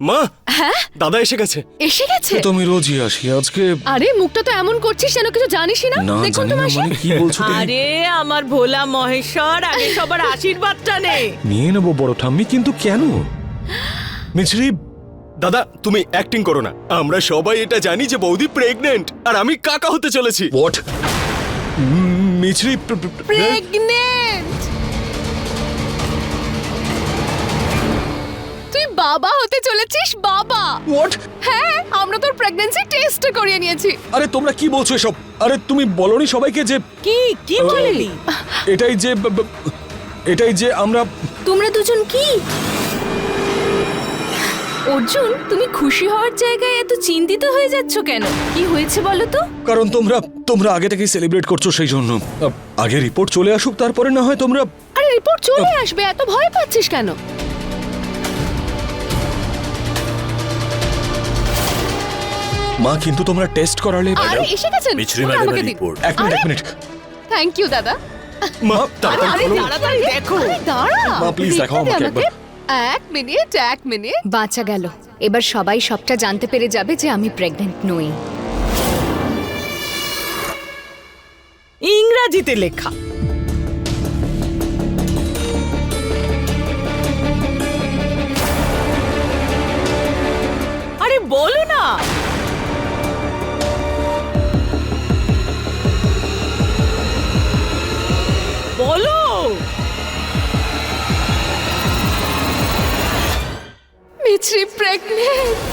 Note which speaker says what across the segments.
Speaker 1: মা,
Speaker 2: হ্যাঁ
Speaker 1: দাদা এসে গেছে।
Speaker 2: এসে গেছে।
Speaker 3: তো আমি রোজই আসি, আজকে
Speaker 2: আরে মুখটা তো এমন করছিস যেন কিছু জানিসই না।
Speaker 3: না
Speaker 2: দেখুন
Speaker 3: জানি
Speaker 2: তো
Speaker 3: না।
Speaker 2: মাসি।
Speaker 3: মানে কি বলছো তুমি?
Speaker 4: আরে আমার ভোলা মহেশ্বর, আগে সবার আশীর্বাদটা নে।
Speaker 3: নিয়ে নেবো বড় ঠাম্মি, কিন্তু কেন? মিছরি,
Speaker 1: দাদা তুমি অ্যাক্টিং করো না, আমরা সবাই এটা জানি যে বৌদি প্রেগনেন্ট আর আমি কাকা হতে চলেছি।
Speaker 3: হোয়াট? মিছরি
Speaker 2: প্রেগনেন্ট। তুই বাবা হতে চলেছিস, বাবা।
Speaker 3: হোয়াট?
Speaker 2: হ্যাঁ, আমরা তোর প্রেগন্যান্সি টেস্ট করিয়ে নিয়েছি।
Speaker 3: আরে তোমরা কি বলছো এসব? আরে তুমি বলনি সবাইকে যে
Speaker 4: কি কি বললি?
Speaker 3: এটাই যে আমরা
Speaker 2: তোমরা দুজন কি? অর্জুন, তুমি খুশি হওয়ার জায়গায় এত চিন্তিত হয়ে যাচ্ছ কেন? কি হয়েছে বলো তো?
Speaker 3: কারণ তোমরা আগে থেকেই সেলিব্রেট করছো, সেই জন্য। আগে রিপোর্ট চলে আসুক, তারপরে না হয় তোমরা।
Speaker 2: আরে রিপোর্ট চলে আসবে, এত ভয় পাচ্ছিস কেন?
Speaker 3: মা, কিন্তু তোমরা টেস্ট করালে।
Speaker 2: আরে এসে গেছেন।
Speaker 1: মিছরি
Speaker 2: ওটা
Speaker 1: ম্যাডামের
Speaker 2: আমাকে দিন।
Speaker 1: রিপোর্ট।
Speaker 3: এক মিনিট।
Speaker 2: থ্যাংক ইউ দাদা।
Speaker 1: মা
Speaker 4: আরে
Speaker 1: তাড়াতাড়ি
Speaker 4: আরে
Speaker 1: করো।
Speaker 4: তাড়াতাড়ি দেখো।
Speaker 2: আরে দাঁড়া।
Speaker 3: মা, please
Speaker 2: দেখতে
Speaker 3: দেখাও
Speaker 2: দে
Speaker 3: আমাকে একবার।
Speaker 2: এক মিনিট।
Speaker 5: বাঁচা গেল। এবার সবাই সবটা জানতে পেরে যাবে যে আমি প্রেগন্যান্ট নই।
Speaker 4: ইংরাজিতে লেখা। আরে বলো না। বলো।
Speaker 2: মিছরি প্রেগনেন্ট।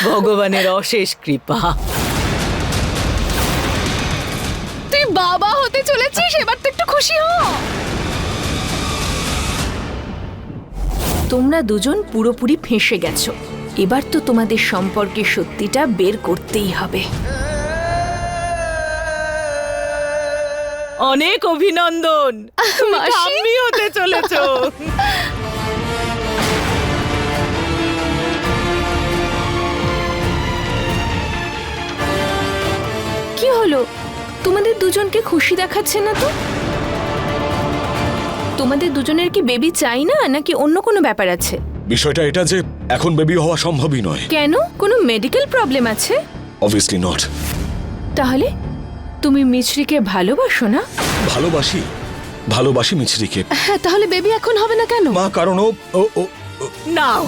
Speaker 4: ভগবানের অশেষ কৃপা।
Speaker 2: তুই বাবা হতে চলেছিস, এবার তো একটু খুশি হ।
Speaker 6: তোমরা দুজন পুরোপুরি ফেঁসে গেছো। এবার তো তোমাদের সম্পর্কে সত্যিটা বের করতেই হবে।
Speaker 4: অনেক অভিনন্দন, তুমি
Speaker 2: মাসি।
Speaker 4: ঠাম্মি হতে চলেছো।
Speaker 6: কি হলো? তোমাদের দুজনকে খুশি দেখাচ্ছে না তো? তোমাদের দুজনের কি বেবি চাই না, নাকি অন্য কোনো ব্যাপার আছে?
Speaker 3: বিষয়টা এটা যে এখন বেবি হওয়া সম্ভবই নয়।
Speaker 6: কেন? কোনো মেডিকেল প্রবলেম আছে?
Speaker 3: Obviously not.
Speaker 6: তাহলে তুমি মিছরিকে ভালোবাসো না?
Speaker 3: ভালোবাসি মিছরিকে।
Speaker 2: হ্যাঁ, তাহলে বেবি এখন হবে না কেন?
Speaker 3: মা, কারণ ও
Speaker 4: নাও,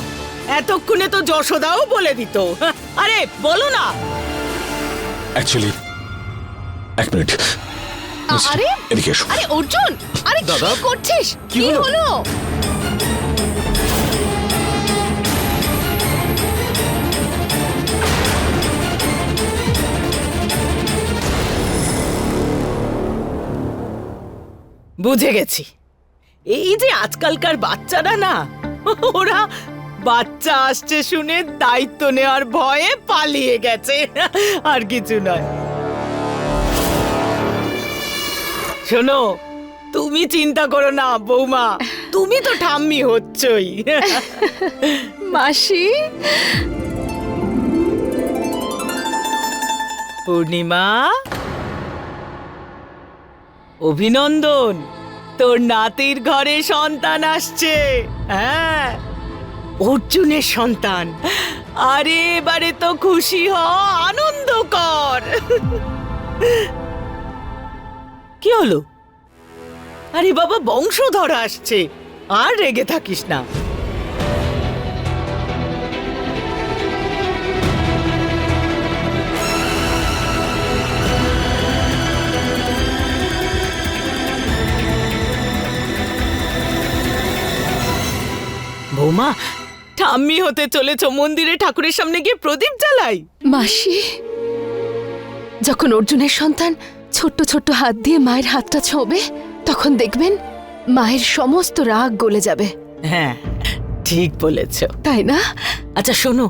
Speaker 4: এতক্ষণে তো যশোদাও বলে দিত। আরে বলো না।
Speaker 3: অ্যাকচুয়ালি এক মিনিট। মিছরি,
Speaker 2: আরে
Speaker 3: এদিকে এসো।
Speaker 2: আরে অর্জুন, আরে কি
Speaker 1: দাদা,
Speaker 2: করছিস?
Speaker 1: কি
Speaker 2: কি
Speaker 1: হলো?
Speaker 2: হলো?
Speaker 4: বুঝে গেছি। এই যে আজকালকার বাচ্চারা না, ওরা বাচ্চা আসছে শুনে দায়িত্ব নেওয়ার ভয়ে পালিয়ে গেছে, আর কিছু নয়। শোনো, তুমি চিন্তা করো না বৌমা, তুমি তো ঠাম্মি হচ্ছই।
Speaker 2: মাসি,
Speaker 4: পূর্ণিমা, অভিনন্দন, তোর নাতির ঘরে সন্তান আসছে। হ্যাঁ, অর্জুনের সন্তান। আরে এবারে তো খুশি হ, আনন্দ কর। কি হলো? আরে বাবা, বংশধর আসছে, আর রেগে থাকিস না। বৌমা, ঠাম্মি হতে চলেছ, মন্দিরে ঠাকুরের সামনে গিয়ে প্রদীপ জ্বালাই।
Speaker 2: মাসি, যখন অর্জুনের সন্তান ছোট্ট ছোট্ট হাত দিয়ে মায়ের হাতটা ছোঁবে, তখন দেখবেন মায়ের সমস্ত রাগ গলে যাবে।
Speaker 4: হ্যাঁ, ঠিক বলেছ।
Speaker 2: তাই না?
Speaker 4: আচ্ছা শোনো,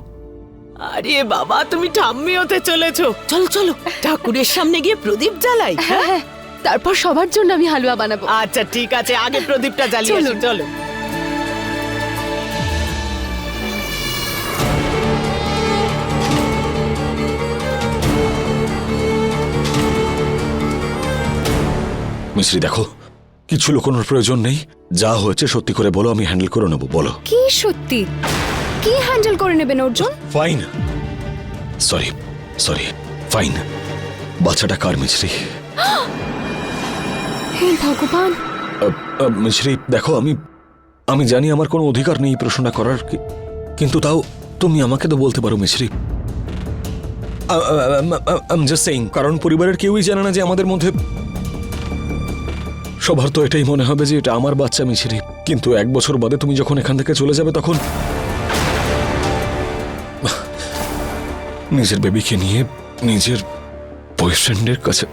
Speaker 4: আরে বাবা, তুমি ঠাম্মি হতে চলেছো, চলো চলো ঠাকুরের সামনে গিয়ে প্রদীপ জ্বালাই।
Speaker 2: হ্যাঁ হ্যাঁ, তারপর সবার জন্য আমি হালুয়া বানাবো।
Speaker 4: আচ্ছা ঠিক আছে, আগে প্রদীপটা জ্বালিয়ে আসি,
Speaker 2: চলুন।
Speaker 4: চলো।
Speaker 3: মিশ্রি দেখো, কিছু লুকোনোর প্রয়োজন নেই। যা হয়েছে সত্যি করে বলো, আমি হ্যান্ডেল করে নেবো। বলো।
Speaker 5: কি সত্যি? কি হ্যান্ডেল করে নেবেন Arjun?
Speaker 3: Fine, sorry sorry, fine. বাচ্চাটা কার মিশ্রি?
Speaker 5: হে ভগবান!
Speaker 3: মিশ্রি দেখো, আমি জানি আমার কোনো অধিকার নেই এই প্রশ্নটা করার, কিন্তু তাও তুমি আমাকে তো বলতে পারো Misri. I am just saying, কারণ পরিবারের কেউই জানে না যে আমাদের মধ্যে। সবার তো এটাই মনে হবে যে এটা আমার বাচ্চা মিশ্রি, কিন্তু 1 বছর বাদে তুমি যখন এখান থেকে চলে যাবে তখন নিজের বেবিকে নিয়ে নিজের বয়ফ্রেন্ডের কাছে,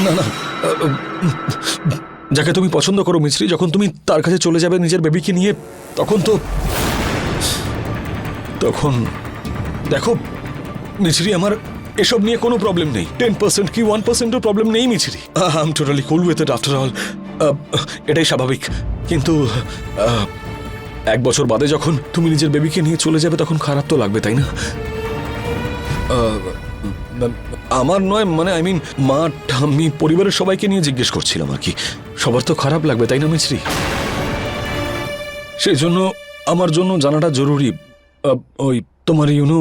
Speaker 3: না না, যাকে তুমি পছন্দ করো মিশ্রি, যখন তুমি তার কাছে চলে যাবে নিজের বেবিকে নিয়ে, তখন দেখো মিছরি, আমার এসব নিয়ে কোনো প্রবলেম নেই। 10% কি 1%ও প্রবলেম নেই মিছরি। I am totally cool with it after all. এটাই স্বাভাবিক, কিন্তু 1 বছর বাদে যখন তুমি নিজের বেবিকে নিয়ে চলে যাবে তখন খারাপ তো লাগবে, তাই না? আমার নয়, মানে আই মিন মা, ঠাম্মি, পরিবারের সবাইকে নিয়ে জিজ্ঞেস করছিলাম আর কি। সবার তো খারাপ লাগবে, তাই না মিছরি? সেই জন্য আমার জন্য জানাটা জরুরি। ওই তোমার ইউনো,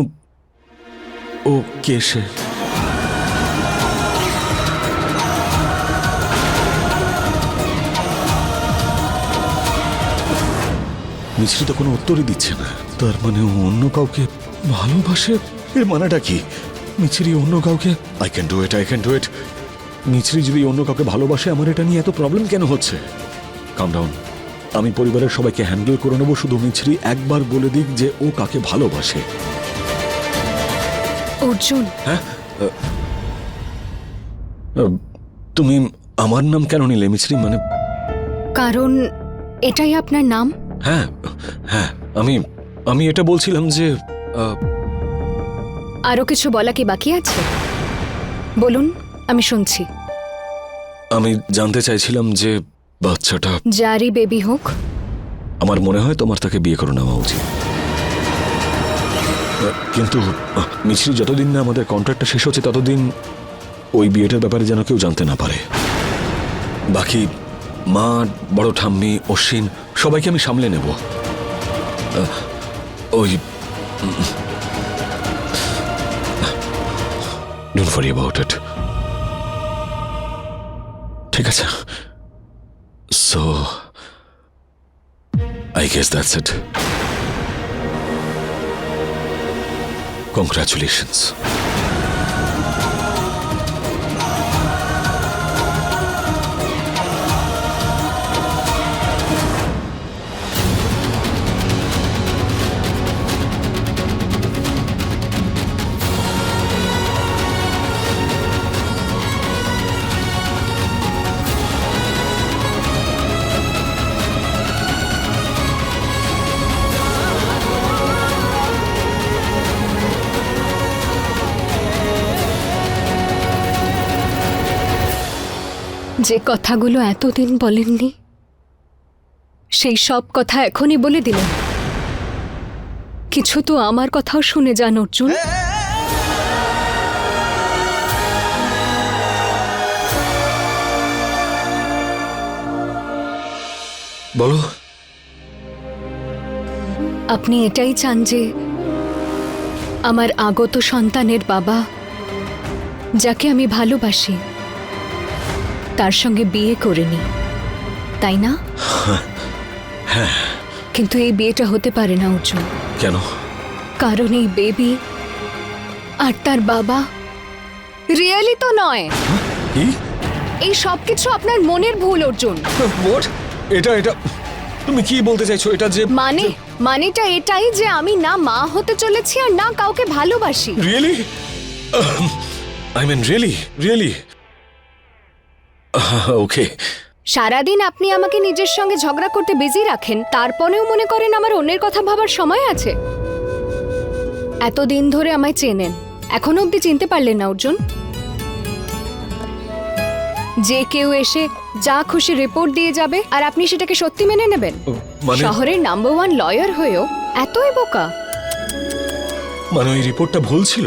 Speaker 3: ও কে সে? মিছরি তো কোনো উত্তরই দিচ্ছে না। তার মানে ও অন্য কাউকে ভালোবাসে? এর মানেটা কি? মিছরি অন্য কাউকে? I can do it. মিছরি যদি অন্য কাউকে ভালোবাসে, আমার এটা নিয়ে এত প্রবলেম কেন হচ্ছে? কাম ডাউন, আমি পরিবারের সবাইকে হ্যান্ডেল করে নেবো। শুধু মিছরি একবার বলে দিক যে ও কাকে ভালোবাসে।
Speaker 5: অর্জুন,
Speaker 3: হ্যাঁ, তুমি আমার নাম কেন নিলে মিছরি? মানে
Speaker 5: কারণ এটাই আপনার নাম।
Speaker 3: হ্যাঁ হ্যাঁ, আমি এটা বলছিলাম যে
Speaker 5: আরো কিছু বলা কি বাকি আছে? বলুন, আমি শুনছি।
Speaker 3: আমি জানতে চাইছিলাম যে বাচ্চাটা
Speaker 5: যারই বেবি হোক,
Speaker 3: আমার মনে হয় তোমার তাকে বিয়ে করে নেওয়া উচিত। কিন্তু মিছরি, যতদিন না আমাদের কন্ট্রাক্টটা শেষ হচ্ছে ততদিন ওই বিয়েটার ব্যাপারে যেন কেউ জানতে না পারে। বাকি মা, বড় ঠাম্মি, অশ্বিন সবাইকে আমি সামলে নেব। ওই ডোন্ট ওয়ারি অ্যাবাউট ইট, ঠিক আছে? So I guess that's it. Congratulations.
Speaker 5: যে কথাগুলো এতদিন বলেননি, সেই সব কথা এখনই বলে দিলেন। কিছু তো আমার কথাও শুনে যান অর্জুন।
Speaker 3: বলো।
Speaker 5: আপনি এটাই চান যে আমার আগত সন্তানের বাবা, যাকে আমি ভালোবাসি, তার সঙ্গে বিয়ে করে নি, তাই না? কিন্তু এই বিয়েটা হতে পারে না অর্জুন।
Speaker 3: কেন?
Speaker 5: কারণ এই বেবি আর তার বাবা রিয়েলি তো নয়।
Speaker 3: কি?
Speaker 5: এই সবকিছু আপনার মনের ভুল অর্জুন।
Speaker 3: What? এটা তুমি কি বলতে চাইছো? এটা যে
Speaker 5: মানেটা এটাই যে আমি না মা হতে চলেছি আর না কাউকে ভালোবাসি।
Speaker 3: Really? I mean really? Okay.
Speaker 5: সারাদিন আপনি আমাকে নিজের সঙ্গে ঝগড়া করতে বিজি রাখেন, তারপরেও মনে করেন আমার অন্যের কথা ভাবার সময় আছে? এতদিন ধরে আমায় চেনেন, এখনো অব্দি চিনতে পারলেন না অর্জুন? যে কেউ এসে যা খুশি রিপোর্ট দিয়ে যাবে আর আপনি সেটাকে সত্যি মেনে নেবেন?
Speaker 3: মানে
Speaker 5: শহরের নাম্বার 1 লয়ার হয়েও এতই বোকা?
Speaker 3: মানে ওই রিপোর্টটা ভুল ছিল?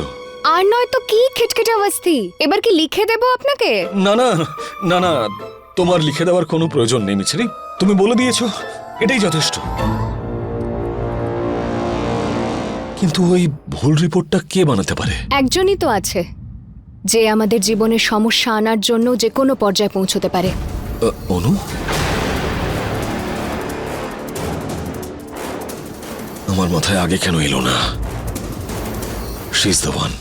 Speaker 5: আর নয় তো কি খিটখিটে অবস্থি, এবার কি লিখে দেবো আপনাকে?
Speaker 3: না না না না, তোমার লিখে দেওয়ার কোনো প্রয়োজন নেই মিছরি, তুমি বলে দিয়েছো, এটাই যথেষ্ট। কিন্তু ওই ভুল রিপোর্টটা কে বানাতে পারে?
Speaker 5: একজনই তো আছে যে আমাদের জীবনে সমস্যা আনার জন্য যে কোনো পর্যায়ে পৌঁছতে পারে।
Speaker 3: অনু? আমার মাথায় আগে কেন এলো না? She is the one.